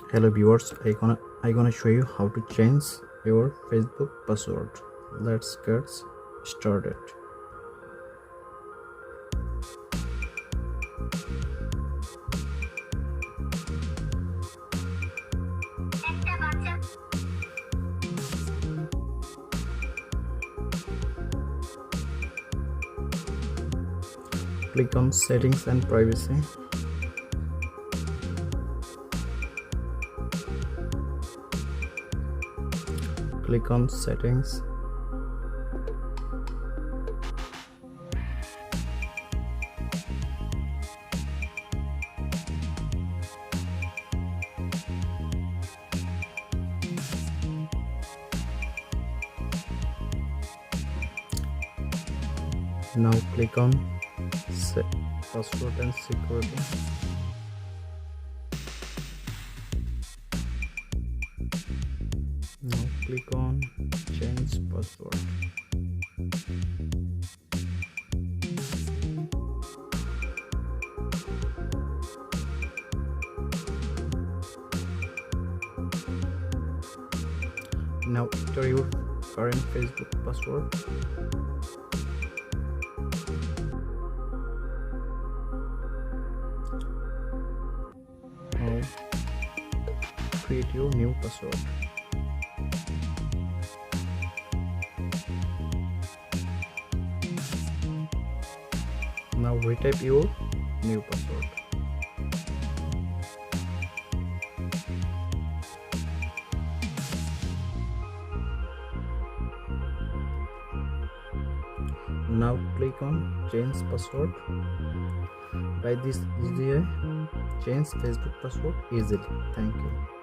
Hello viewers, I gonna show you how to change your Facebook password. Let's get started. Click on settings and privacy. Click on settings. Now click on set password and security. Now click on change password. Now enter your current Facebook password. Now create your new password. Now retype your new password. Now click on change password. By this easy way, change Facebook password easily. Thank you.